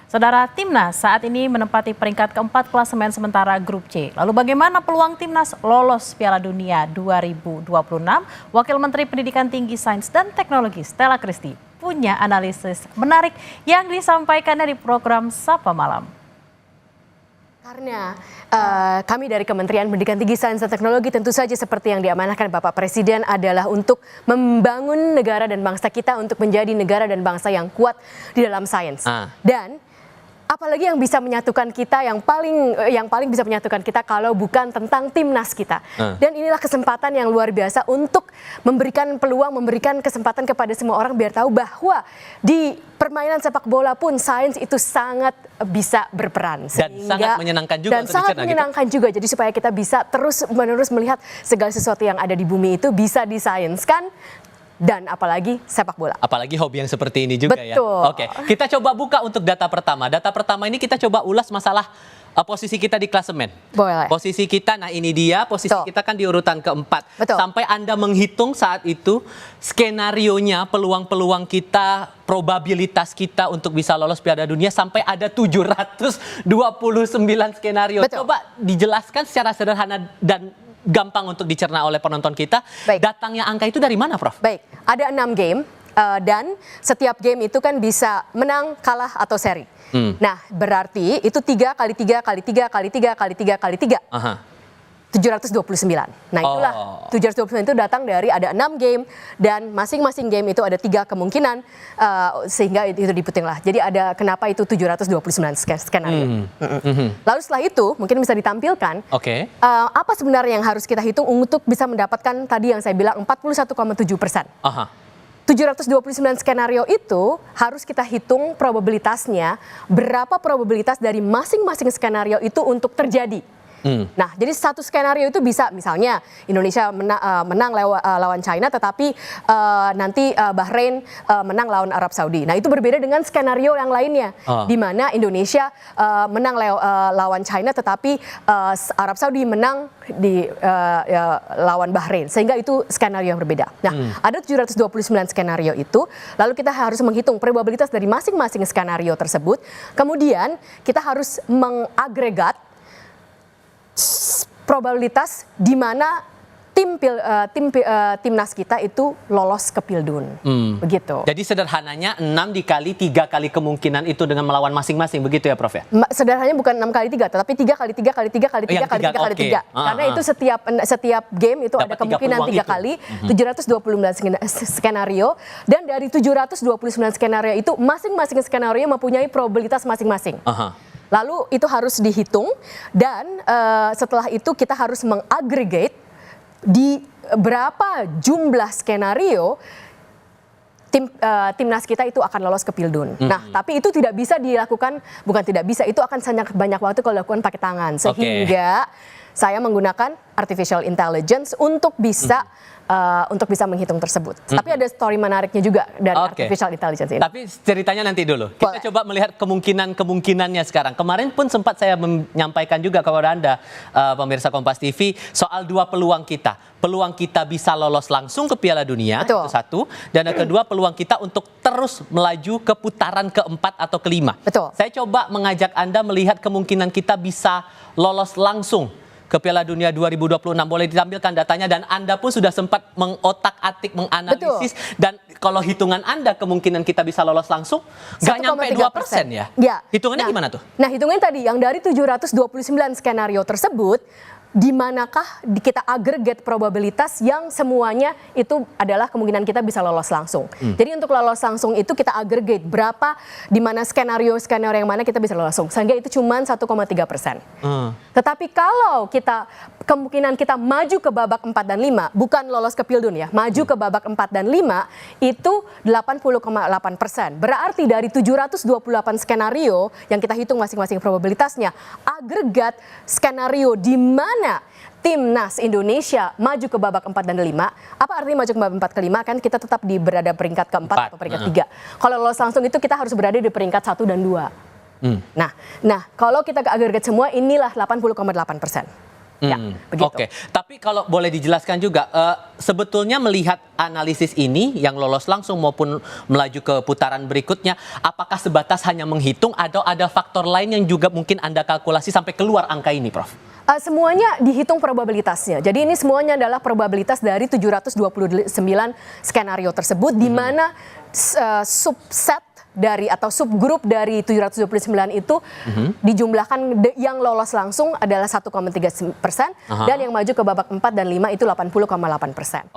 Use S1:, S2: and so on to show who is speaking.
S1: Saudara, Timnas saat ini menempati peringkat keempat klasemen sementara Grup C. Lalu bagaimana peluang Timnas lolos Piala Dunia 2026? Wakil Menteri Pendidikan Tinggi, Sains dan Teknologi Stella Christy punya analisis menarik yang disampaikannya di program Sapa Malam.
S2: Karena kami dari Kementerian Pendidikan Tinggi, Sains dan Teknologi tentu saja seperti yang diamanahkan Bapak Presiden adalah untuk membangun negara dan bangsa kita untuk menjadi negara dan bangsa yang kuat di dalam sains. Dan apalagi yang bisa menyatukan kita, yang paling bisa menyatukan kita kalau bukan tentang timnas kita. Dan inilah kesempatan yang luar biasa untuk memberikan peluang, memberikan kesempatan kepada semua orang biar tahu bahwa di permainan sepak bola pun sains itu sangat bisa berperan.
S3: Dan sangat menyenangkan juga.
S2: Dan sangat menyenangkan juga. Jadi supaya kita bisa terus-menerus melihat segala sesuatu yang ada di bumi itu bisa disainskan. Dan apalagi sepak bola.
S3: Apalagi hobi yang seperti ini juga.
S2: Betul.
S3: Ya. Oke, kita coba buka untuk data pertama. Data pertama ini kita coba ulas masalah posisi kita di klasemen.
S2: Boleh.
S3: Posisi kita, nah ini dia, posisi kita kan di urutan keempat.
S2: Betul.
S3: Sampai Anda menghitung saat itu skenarionya, peluang-peluang kita, probabilitas kita untuk bisa lolos Piala Dunia sampai ada 729 skenario.
S2: Betul.
S3: Coba dijelaskan secara sederhana dan gampang untuk dicerna oleh penonton kita.
S2: Baik.
S3: Datangnya angka itu dari mana, Prof?
S2: Baik, ada 6 game dan setiap game itu kan bisa menang, kalah atau seri. Nah, berarti itu 3 kali 3 kali 3 kali 3 kali 3 kali 3. 729. Nah, itulah 729 itu datang dari ada 6 game dan masing-masing game itu ada 3 kemungkinan sehingga itu diputing lah. Jadi ada kenapa itu 729 skenario. Lalu setelah itu mungkin bisa ditampilkan apa sebenarnya yang harus kita hitung untuk bisa mendapatkan tadi yang saya bilang 41,7%. 729 skenario itu harus kita hitung probabilitasnya, berapa probabilitas dari masing-masing skenario itu untuk terjadi. Nah, jadi satu skenario itu bisa misalnya Indonesia menang lawan China, tetapi nanti Bahrain menang lawan Arab Saudi. Nah, itu berbeda dengan skenario yang lainnya, di mana Indonesia menang lawan China, tetapi Arab Saudi menang di lawan Bahrain, sehingga itu skenario yang berbeda. Nah, ada 729 skenario itu, lalu kita harus menghitung probabilitas dari masing-masing skenario tersebut. Kemudian kita harus mengagregat probabilitas di mana timnas kita itu lolos ke Pildun. Begitu.
S3: Jadi sederhananya 6 dikali 3 kali kemungkinan itu dengan melawan masing-masing, begitu ya, Prof ya?
S2: Sederhananya bukan 6 kali 3, tetapi 3 kali 3 kali 3 kali 3 kali 3 kali 3. Karena itu setiap game itu ada kemungkinan 3 kali, 729 skenario, dan dari 729 skenario itu masing-masing skenario mempunyai probabilitas masing-masing. Lalu itu harus dihitung dan setelah itu kita harus mengagregate di berapa jumlah skenario timnas kita itu akan lolos ke Pildun. Nah, tapi itu tidak bisa dilakukan, bukan tidak bisa, itu akan sangat banyak waktu kalau dilakukan pakai tangan. Sehingga saya menggunakan artificial intelligence untuk bisa menghitung tersebut. Tapi ada story menariknya juga dari artificial intelligence ini.
S3: Tapi ceritanya nanti dulu. Kita coba melihat kemungkinannya sekarang. Kemarin pun sempat saya menyampaikan juga kepada Anda, pemirsa Kompas TV, soal 2 peluang kita. Peluang kita bisa lolos langsung ke Piala Dunia, itu satu. Dan yang kedua, peluang kita untuk terus melaju ke putaran keempat atau kelima. Saya coba mengajak Anda melihat kemungkinan kita bisa lolos langsung ke Piala Dunia 2026. Boleh ditampilkan datanya, dan Anda pun sudah sempat mengotak-atik, menganalisis. Dan kalau hitungan Anda kemungkinan kita bisa lolos langsung nggak nyampe 2% ya? Hitungannya gimana tuh?
S2: Nah, hitungannya tadi yang dari 729 skenario tersebut, di manakah kita agregat probabilitas yang semuanya itu adalah kemungkinan kita bisa lolos langsung. Jadi untuk lolos langsung itu kita agregat berapa, di mana skenario yang mana kita bisa lolos langsung. Sehingga itu cuma 1,3%. Tetapi kalau kemungkinan kita maju ke babak 4 dan 5, bukan lolos ke Pildun ya, maju ke babak 4 dan 5 itu 80,8%. Berarti dari 728 skenario yang kita hitung masing-masing probabilitasnya, agregat skenario di mana timnas Indonesia maju ke babak 4 dan 5. Apa artinya maju ke babak 4 ke 5? Kan kita tetap berada peringkat keempat atau peringkat 3. Kalau lolos langsung itu kita harus berada di peringkat 1 dan 2. Nah, kalau kita agregat semua inilah 80,8%. Ya, begitu.
S3: Oke, tapi kalau boleh dijelaskan juga, sebetulnya melihat analisis ini yang lolos langsung maupun melaju ke putaran berikutnya, apakah sebatas hanya menghitung atau ada faktor lain yang juga mungkin Anda kalkulasi sampai keluar angka ini, Prof?
S2: Semuanya dihitung probabilitasnya. Jadi ini semuanya adalah probabilitas dari 729 skenario tersebut, di mana subset dari atau subgrup dari 729 itu dijumlahkan yang lolos langsung adalah 1,3%, dan yang maju ke babak 4 dan 5 itu 80,8%.